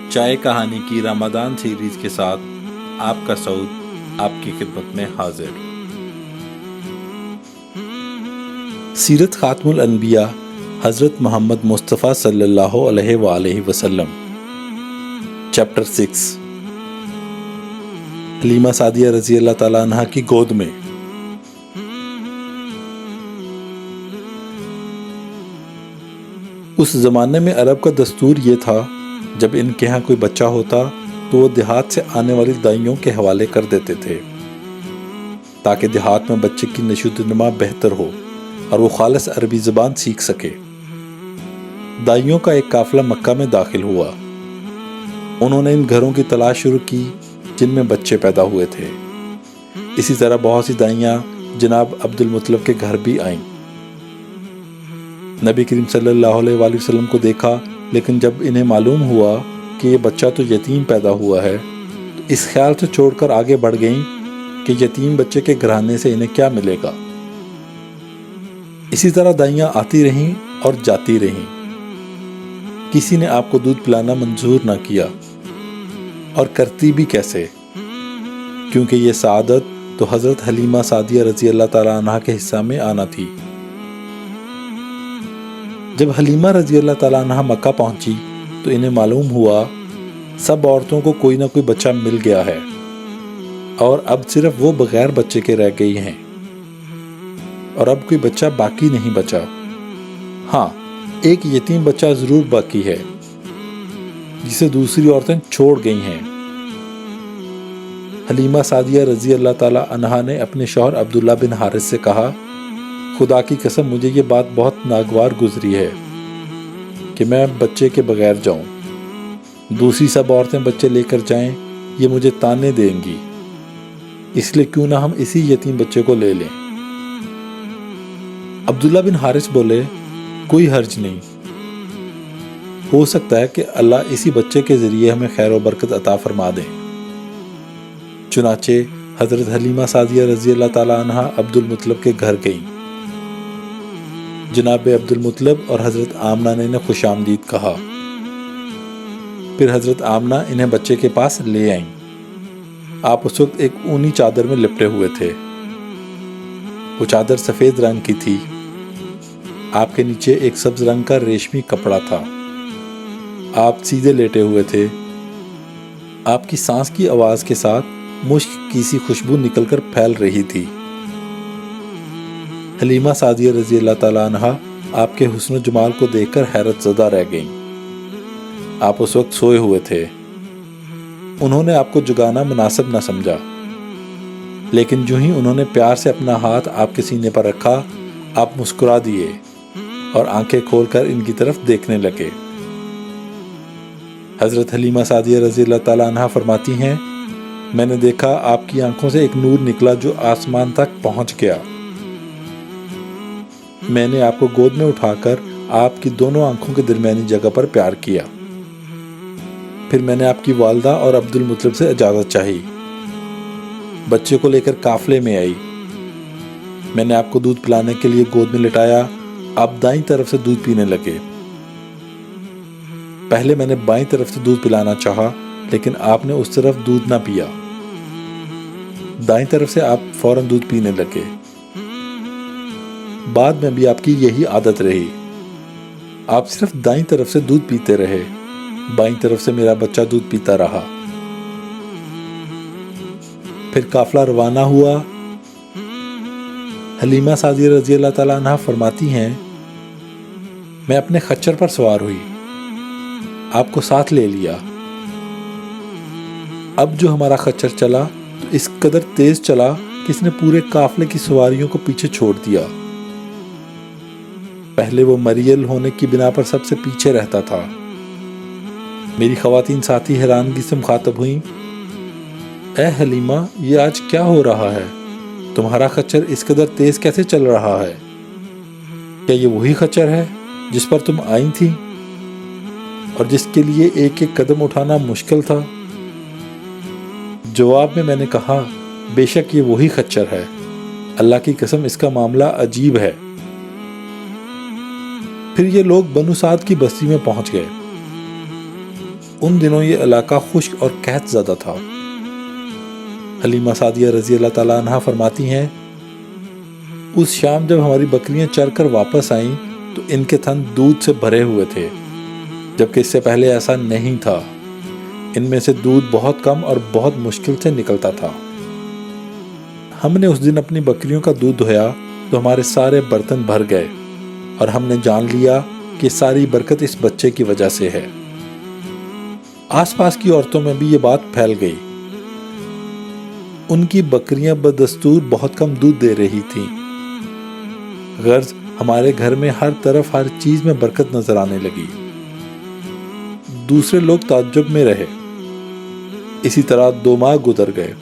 چائے کہانی کی رمضان سیریز کے ساتھ آپ کا سعود آپ کی خدمت میں حاضر۔ سیرت خاتم الانبیاء حضرت محمد مصطفیٰ صلی اللہ علیہ وآلہ وسلم، چیپٹر 6، حلیمہ سعدیہ رضی اللہ تعالیٰ عنہ کی گود میں۔ اس زمانے میں عرب کا دستور یہ تھا، جب ان کے ہاں کوئی بچہ ہوتا تو وہ دیہات سے آنے والی دائیوں کے حوالے کر دیتے تھے، تاکہ دیہات میں بچے کی نشو و نما بہتر ہو اور وہ خالص عربی زبان سیکھ سکے۔ دائیوں کا ایک قافلہ مکہ میں داخل ہوا۔ انہوں نے ان گھروں کی تلاش شروع کی جن میں بچے پیدا ہوئے تھے۔ اسی طرح بہت سی دائیاں جناب عبد المطلب کے گھر بھی آئیں۔ نبی کریم صلی اللہ علیہ وآلہ وسلم کو دیکھا، لیکن جب انہیں معلوم ہوا کہ یہ بچہ تو یتیم پیدا ہوا ہے تو اس خیال سے چھوڑ کر آگے بڑھ گئیں کہ یتیم بچے کے گھرانے سے انہیں کیا ملے گا۔ اسی طرح دائیاں آتی رہیں اور جاتی رہیں، کسی نے آپ کو دودھ پلانا منظور نہ کیا، اور کرتی بھی کیسے، کیونکہ یہ سعادت تو حضرت حلیمہ سعدیہ رضی اللہ تعالیٰ عنہ کے حصہ میں آنا تھی۔ جب حلیمہ رضی اللہ تعالیٰ عنہ مکہ پہنچی تو انہیں معلوم ہوا سب عورتوں کو کوئی نہ کوئی بچہ مل گیا ہے، اور اب صرف وہ بغیر بچے کے رہ گئی ہیں، اور اب کوئی بچہ باقی نہیں بچا۔ ہاں، ایک یتیم بچہ ضرور باقی ہے جسے دوسری عورتیں چھوڑ گئی ہیں۔ حلیمہ سعدیہ رضی اللہ تعالیٰ عنہا نے اپنے شوہر عبداللہ بن حارث سے کہا، خدا کی قسم مجھے یہ بات بہت ناگوار گزری ہے کہ میں بچے کے بغیر جاؤں، دوسری سب عورتیں بچے لے کر جائیں، یہ مجھے تانے دیں گی، اس لیے کیوں نہ ہم اسی یتیم بچے کو لے لیں۔ عبداللہ بن حارث بولے، کوئی حرج نہیں، ہو سکتا ہے کہ اللہ اسی بچے کے ذریعے ہمیں خیر و برکت عطا فرما دیں۔ چنانچہ حضرت حلیمہ سعدیہ رضی اللہ تعالیٰ عنہ عبد المطلب کے گھر گئیں۔ جناب عبد المطلب اور حضرت آمنہ نے انہیں خوش آمدید کہا۔ پھر حضرت آمنہ انہیں بچے کے پاس لے آئیں۔ آپ اس وقت ایک اونی چادر میں لپٹے ہوئے تھے۔ وہ چادر سفید رنگ کی تھی۔ آپ کے نیچے ایک سبز رنگ کا ریشمی کپڑا تھا۔ آپ سیدھے لیٹے ہوئے تھے۔ آپ کی سانس کی آواز کے ساتھ مشک کی سی خوشبو نکل کر پھیل رہی تھی۔ حلیمہ سعدیہ رضی اللہ تعالیٰ عنہ آپ کے حسن و جمال کو دیکھ کر حیرت زدہ رہ گئیں۔ آپ اس وقت سوئے ہوئے تھے۔ انہوں نے آپ کو جگانا مناسب نہ سمجھا، لیکن جو ہی انہوں نے پیار سے اپنا ہاتھ آپ کے سینے پر رکھا، آپ مسکرا دیے اور آنکھیں کھول کر ان کی طرف دیکھنے لگے۔ حضرت حلیمہ سعدیہ رضی اللہ تعالیٰ عنہ فرماتی ہیں، میں نے دیکھا آپ کی آنکھوں سے ایک نور نکلا جو آسمان تک پہنچ گیا۔ میں نے آپ کو گود میں اٹھا کر آپ کی دونوں آنکھوں کے درمیانی جگہ پر پیار کیا۔ پھر میں نے آپ کی والدہ اور عبد المطلب سے اجازت چاہی۔ بچے کو لے کر قافلے میں آئی۔ میں نے آپ کو دودھ پلانے کے لیے گود میں لٹایا۔ آپ دائیں طرف سے دودھ پینے لگے۔ پہلے میں نے بائیں طرف سے دودھ پلانا چاہا، لیکن آپ نے اس طرف دودھ نہ پیا۔ دائیں طرف سے آپ فوراً دودھ پینے لگے۔ بعد میں بھی آپ کی یہی عادت رہی۔ آپ صرف دائیں طرف سے دودھ پیتے رہے، بائیں طرف سے میرا بچہ دودھ پیتا رہا۔ پھر قافلہ روانہ ہوا۔ حلیمہ سعدیہ رضی اللہ تعالیٰ عنہ فرماتی ہیں، میں اپنے خچر پر سوار ہوئی، آپ کو ساتھ لے لیا۔ اب جو ہمارا خچر چلا تو اس قدر تیز چلا کہ اس نے پورے قافلے کی سواریوں کو پیچھے چھوڑ دیا۔ پہلے وہ مریل ہونے کی بنا پر سب سے پیچھے رہتا تھا۔ میری خواتین ساتھی حیرانگی سے مخاطب ہوئیں، اے حلیمہ، یہ آج کیا ہو رہا ہے؟ تمہارا خچر اس قدر تیز کیسے چل رہا ہے؟ کیا یہ وہی خچر ہے جس پر تم آئی تھی اور جس کے لیے ایک ایک قدم اٹھانا مشکل تھا؟ جواب میں نے کہا، بے شک یہ وہی خچر ہے، اللہ کی قسم اس کا معاملہ عجیب ہے۔ پھر یہ لوگ بنو سعد کی بستی میں پہنچ گئے۔ ان دنوں یہ علاقہ خشک اور قحط زدہ تھا۔ حلیمہ سعدیہ رضی اللہ تعالیٰ عنہا فرماتی ہیں، اس شام جب ہماری بکریاں چر کر واپس آئیں تو ان کے تھن دودھ سے بھرے ہوئے تھے، جبکہ اس سے پہلے ایسا نہیں تھا۔ ان میں سے دودھ بہت کم اور بہت مشکل سے نکلتا تھا۔ ہم نے اس دن اپنی بکریوں کا دودھ دھویا تو ہمارے سارے برتن بھر گئے، اور ہم نے جان لیا کہ ساری برکت اس بچے کی وجہ سے ہے۔ آس پاس کی عورتوں میں بھی یہ بات پھیل گئی۔ ان کی بکریاں بدستور بہت کم دودھ دے رہی تھیں۔ غرض ہمارے گھر میں ہر طرف ہر چیز میں برکت نظر آنے لگی۔ دوسرے لوگ تعجب میں رہے۔ اسی طرح 2 ماہ گزر گئے۔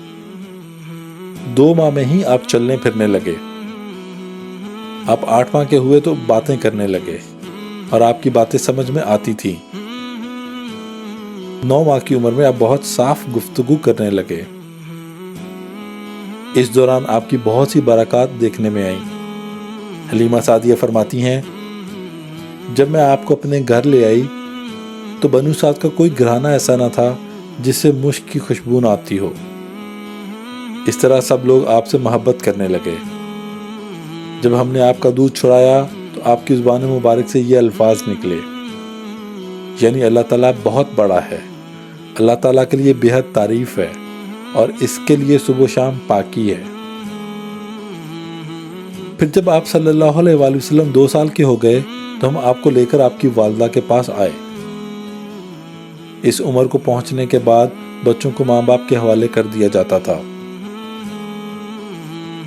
2 ماہ میں ہی آپ چلنے پھرنے لگے۔ آپ 8 ماہ کے ہوئے تو باتیں کرنے لگے، اور آپ کی باتیں سمجھ میں آتی تھی۔ 9 ماہ کی عمر میں آپ بہت صاف گفتگو کرنے لگے۔ اس دوران آپ کی بہت سی برکات دیکھنے میں آئیں۔ حلیمہ سعدیہ فرماتی ہیں، جب میں آپ کو اپنے گھر لے آئی تو بنو سعد کا کوئی گھرانہ ایسا نہ تھا جس سے مشک کی خوشبو نہ آتی ہو۔ اس طرح سب لوگ آپ سے محبت کرنے لگے۔ جب ہم نے آپ کا دودھ چھڑایا تو آپ کی زبان مبارک سے یہ الفاظ نکلے، یعنی اللہ تعالیٰ بہت بڑا ہے، اللہ تعالیٰ کے لیے بے حد تعریف ہے، اور اس کے لیے صبح و شام پاکی ہے۔ پھر جب آپ صلی اللہ علیہ وآلہ وسلم 2 سال کے ہو گئے تو ہم آپ کو لے کر آپ کی والدہ کے پاس آئے۔ اس عمر کو پہنچنے کے بعد بچوں کو ماں باپ کے حوالے کر دیا جاتا تھا۔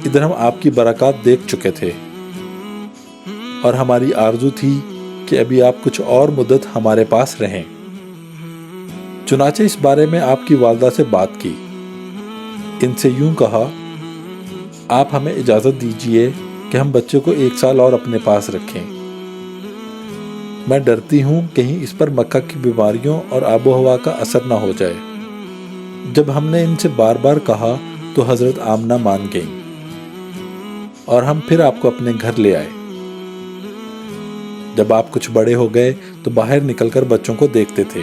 ادھر ہم آپ کی برکات دیکھ چکے تھے، اور ہماری آرزو تھی کہ ابھی آپ کچھ اور مدت ہمارے پاس رہیں۔ چنانچہ اس بارے میں آپ کی والدہ سے بات کی۔ ان سے یوں کہا، آپ ہمیں اجازت دیجئے کہ ہم بچے کو 1 سال اور اپنے پاس رکھیں۔ میں ڈرتی ہوں کہیں اس پر مکہ کی بیماریوں اور آب و ہوا کا اثر نہ ہو جائے۔ جب ہم نے ان سے بار بار کہا تو حضرت آمنہ مان گئیں، اور ہم پھر آپ کو اپنے گھر لے آئے۔ جب آپ کچھ بڑے ہو گئے تو باہر نکل کر بچوں کو دیکھتے تھے۔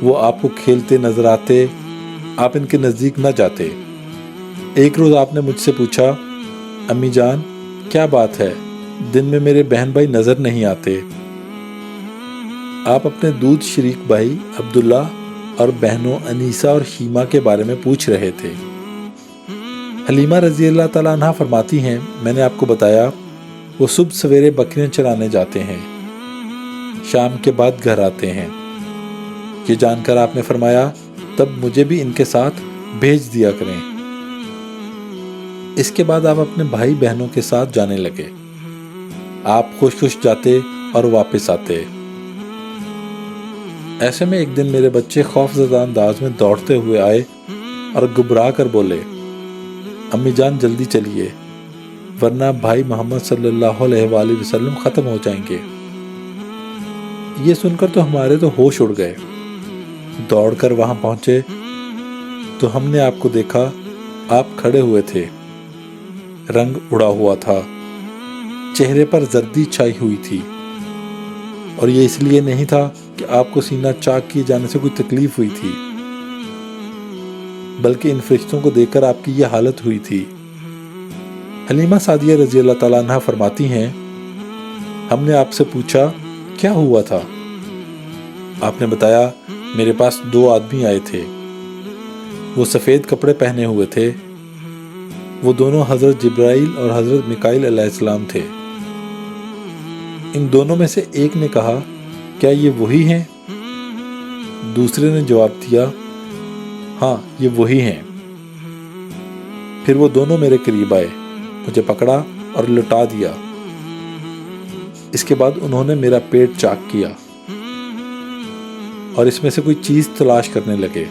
وہ آپ کو کھیلتے نظر آتے، آپ ان کے نزدیک نہ جاتے۔ ایک روز آپ نے مجھ سے پوچھا، امی جان کیا بات ہے، دن میں میرے بہن بھائی نظر نہیں آتے؟ آپ اپنے دودھ شریک بھائی عبداللہ اور بہنوں انیسہ اور شیمہ کے بارے میں پوچھ رہے تھے۔ حلیمہ رضی اللہ تعالیٰ عنہ فرماتی ہیں، میں نے آپ کو بتایا وہ صبح سویرے بکریاں چرانے جاتے ہیں، شام کے بعد گھر آتے ہیں۔ یہ جان کر آپ نے فرمایا، تب مجھے بھی ان کے ساتھ بھیج دیا کریں۔ اس کے بعد آپ اپنے بھائی بہنوں کے ساتھ جانے لگے۔ آپ خوش خوش جاتے اور واپس آتے۔ ایسے میں ایک دن میرے بچے خوف زدہ انداز میں دوڑتے ہوئے آئے اور گھبرا کر بولے، امی جان جلدی چلیے، ورنہ بھائی محمد صلی اللہ علیہ وآلہ وسلم ختم ہو جائیں گے۔ یہ سن کر تو ہمارے تو ہوش اڑ گئے۔ دوڑ کر وہاں پہنچے تو ہم نے آپ کو دیکھا، آپ کھڑے ہوئے تھے، رنگ اڑا ہوا تھا، چہرے پر زردی چھائی ہوئی تھی، اور یہ اس لیے نہیں تھا کہ آپ کو سینہ چاک کیے جانے سے کوئی تکلیف ہوئی تھی، بلکہ ان فرشتوں کو دیکھ کر آپ کی یہ حالت ہوئی تھی۔ حلیمہ سعدیہ رضی اللہ تعالیٰ عنہ فرماتی ہیں، ہم نے آپ سے پوچھا کیا ہوا تھا؟ آپ نے بتایا، میرے پاس 2 آدمی آئے تھے، وہ سفید کپڑے پہنے ہوئے تھے، وہ دونوں حضرت جبرائیل اور حضرت میکائیل علیہ السلام تھے۔ ان دونوں میں سے ایک نے کہا، کیا یہ وہی ہیں؟ دوسرے نے جواب دیا، ہاں یہ وہی ہیں۔ پھر وہ دونوں میرے قریب آئے، مجھے پکڑا اور لٹا دیا۔ اس کے بعد انہوں نے میرا پیٹ چاک کیا اور اس میں سے کوئی چیز تلاش کرنے لگے۔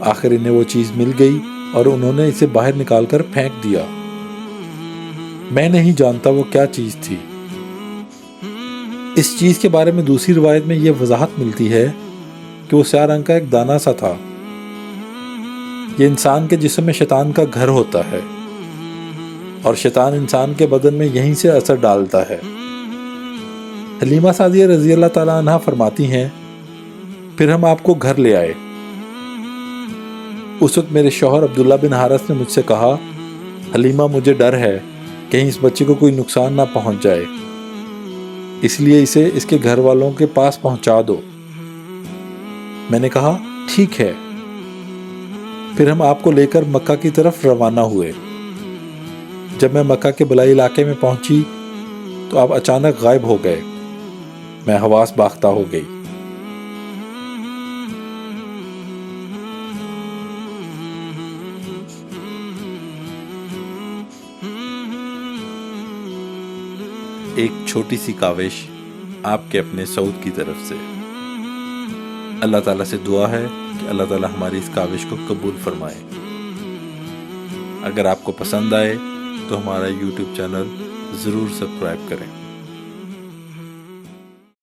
آخر انہیں وہ چیز مل گئی اور انہوں نے اسے باہر نکال کر پھینک دیا۔ میں نہیں جانتا وہ کیا چیز تھی۔ اس چیز کے بارے میں دوسری روایت میں یہ وضاحت ملتی ہے کہ وہ سیاہ رنگ کا ایک دانہ سا تھا۔ یہ انسان کے جسم میں شیطان کا گھر ہوتا ہے، اور شیطان انسان کے بدن میں یہیں سے اثر ڈالتا ہے۔ حلیمہ سعدیہ رضی اللہ تعالیٰ عنہ فرماتی ہیں پھر ہم آپ کو گھر لے آئے۔ اس وقت میرے شوہر عبداللہ بن حارث نے مجھ سے کہا حلیمہ مجھے ڈر ہے کہیں اس بچے کو کوئی نقصان نہ پہنچ جائے، اس لیے اسے اس کے گھر والوں کے پاس پہنچا دو۔ میں نے کہا ٹھیک ہے۔ پھر ہم آپ کو لے کر مکہ کی طرف روانہ ہوئے۔ جب میں مکہ کے بلائی علاقے میں پہنچی تو آپ اچانک غائب ہو گئے۔ میں حواس باختہ ہو گئی۔ ایک چھوٹی سی کاوش آپ کے اپنے سعود کی طرف سے۔ اللہ تعالیٰ سے دعا ہے کہ اللہ تعالیٰ ہماری اس کاوش کو قبول فرمائے۔ اگر آپ کو پسند آئے تو ہمارا YouTube چینل ضرور سبسکرائب کریں۔